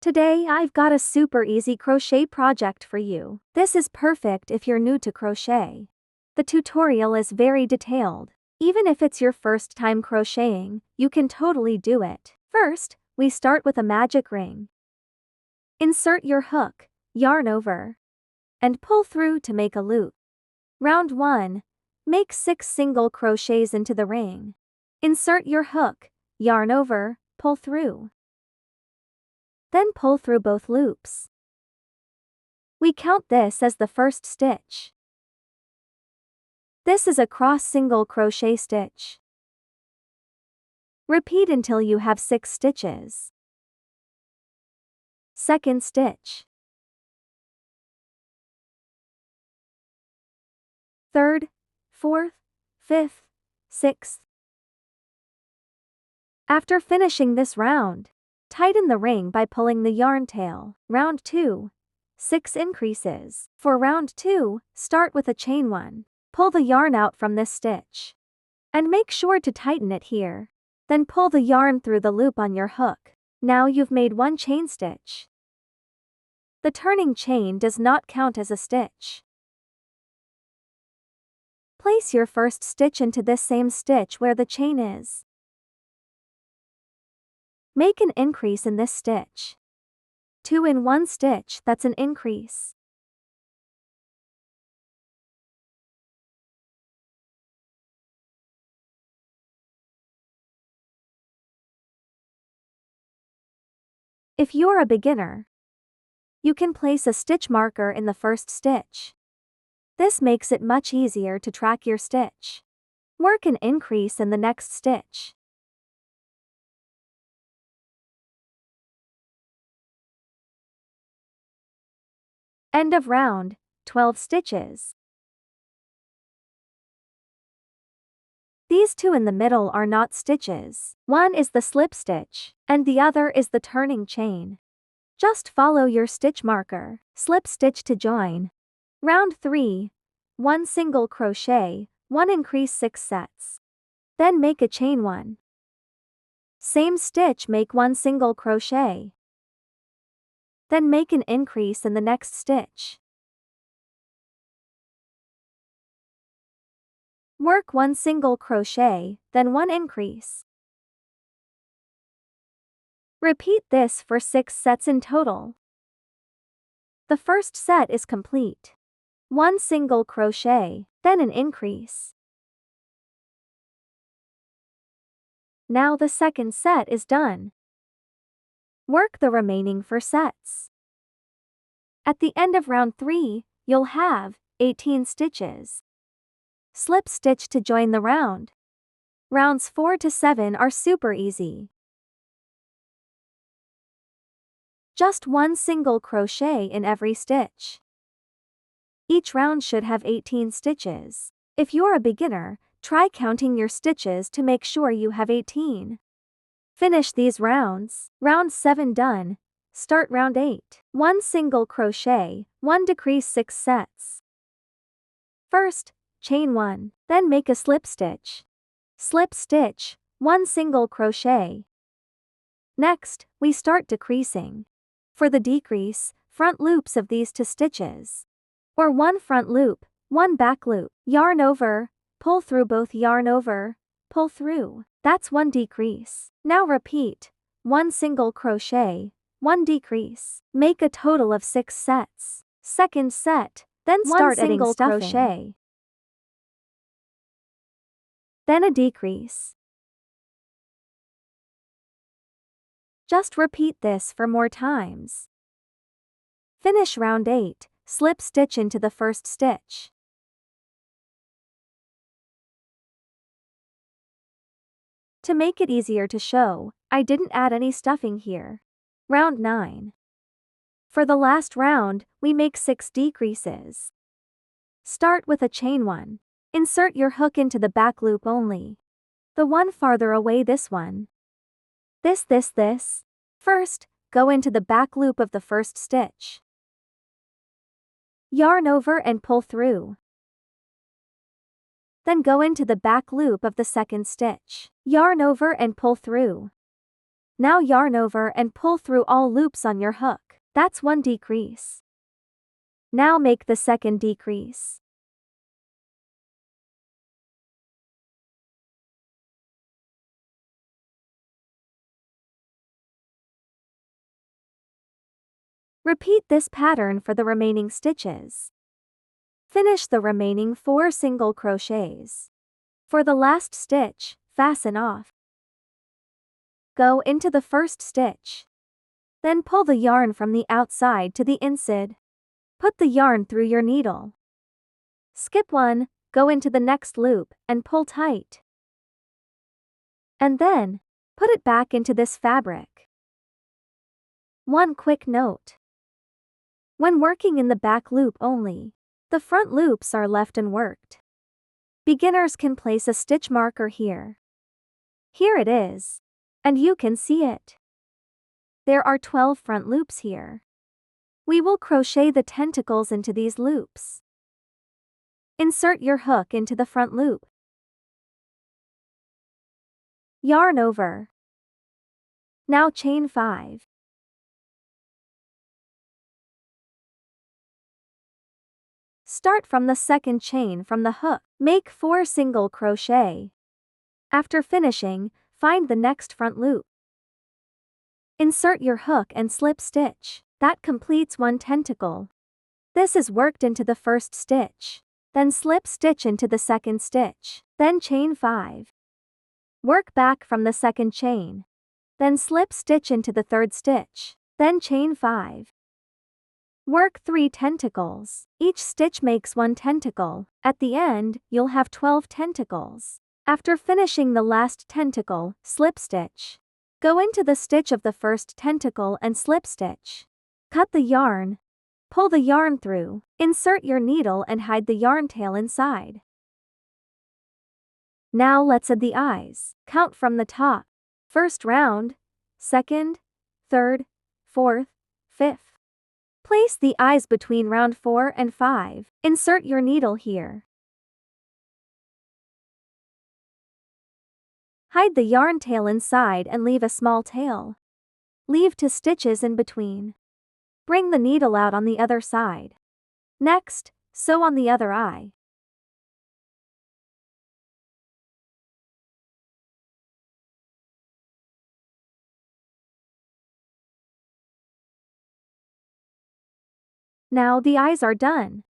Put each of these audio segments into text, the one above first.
Today I've got a super easy crochet project for you. This is perfect if you're new to crochet. The tutorial is very detailed. Even if it's your first time crocheting, you can totally do it. First, we start with a magic ring. Insert your hook, yarn over, and pull through to make a loop. Round 1. Make 6 single crochets into the ring. Insert your hook, yarn over, pull through. Then pull through both loops. We count this as the first stitch. This is a cross single crochet stitch. Repeat until you have 6 stitches. Second stitch. Third, fourth, fifth, sixth. After finishing this round, tighten the ring by pulling the yarn tail. Round 2. 6 increases. For round 2, start with a chain 1. Pull the yarn out from this stitch. And make sure to tighten it here. Then pull the yarn through the loop on your hook. Now you've made 1 chain stitch. The turning chain does not count as a stitch. Place your first stitch into this same stitch where the chain is. Make an increase in this stitch. 2 in 1 stitch, that's an increase. If you're a beginner, you can place a stitch marker in the first stitch. This makes it much easier to track your stitch. Work an increase in the next stitch. End of round, 12 stitches. These 2 in the middle are not stitches. One is the slip stitch, and the other is the turning chain. Just follow your stitch marker. Slip stitch to join. Round 3. 1 single crochet, 1 increase 6 sets. Then make a chain 1. Same stitch, make 1 single crochet. Then make an increase in the next stitch. Work 1 single crochet, then 1 increase. Repeat this for 6 sets in total. The first set is complete. 1 single crochet, then an increase. Now the second set is done. Work the remaining 4 sets. At the end of round 3, you'll have 18 stitches. Slip stitch to join the round. Rounds 4 to 7 are super easy. Just 1 single crochet in every stitch. Each round should have 18 stitches. If you're a beginner, try counting your stitches to make sure you have 18. Finish these rounds. Round 7 done. Start round 8. 1 single crochet, 1 decrease 6 sets. First, chain 1, then make a slip stitch. Slip stitch, 1 single crochet. Next, we start decreasing. For the decrease, front loops of these 2 stitches. Or 1 front loop, 1 back loop. Yarn over, pull through both, yarn over, pull through. That's 1 decrease. Now repeat. 1 single crochet, 1 decrease. Make a total of 6 sets. Second set, then start adding stuffing. Crochet. Then a decrease. Just repeat this for more times. Finish round 8, slip stitch into the first stitch. To make it easier to show, I didn't add any stuffing here. Round 9. For the last round, we make 6 decreases. Start with a chain 1. Insert your hook into the back loop only. The one farther away, this one. This. First, go into the back loop of the first stitch. Yarn over and pull through. Then go into the back loop of the second stitch. Yarn over and pull through. Now yarn over and pull through all loops on your hook. That's one decrease. Now make the second decrease. Repeat this pattern for the remaining stitches. Finish the remaining 4 single crochets. For the last stitch, fasten off. Go into the first stitch. Then pull the yarn from the outside to the inside. Put the yarn through your needle. Skip one, go into the next loop, and pull tight. And then, put it back into this fabric. One quick note. When working in the back loop only, the front loops are left unworked. Beginners can place a stitch marker here. Here it is. And you can see it. There are 12 front loops here. We will crochet the tentacles into these loops. Insert your hook into the front loop. Yarn over. Now chain 5. Start from the second chain from the hook. Make 4 single crochet. After finishing, find the next front loop. Insert your hook and slip stitch. That completes one tentacle. This is worked into the first stitch. Then slip stitch into the second stitch. Then chain 5. Work back from the second chain. Then slip stitch into the third stitch. Then chain 5. Work 3 tentacles. Each stitch makes 1 tentacle. At the end, you'll have 12 tentacles. After finishing the last tentacle, slip stitch. Go into the stitch of the first tentacle and slip stitch. Cut the yarn. Pull the yarn through. Insert your needle and hide the yarn tail inside. Now let's add the eyes. Count from the top. First round, second, third, fourth, fifth. Place the eyes between round 4 and 5. Insert your needle here. Hide the yarn tail inside and leave a small tail. Leave 2 stitches in between. Bring the needle out on the other side. Next, sew on the other eye. Now the eyes are done.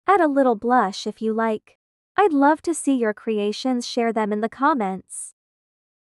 Add a little blush if you like. I'd love to see your creations, share them in the comments.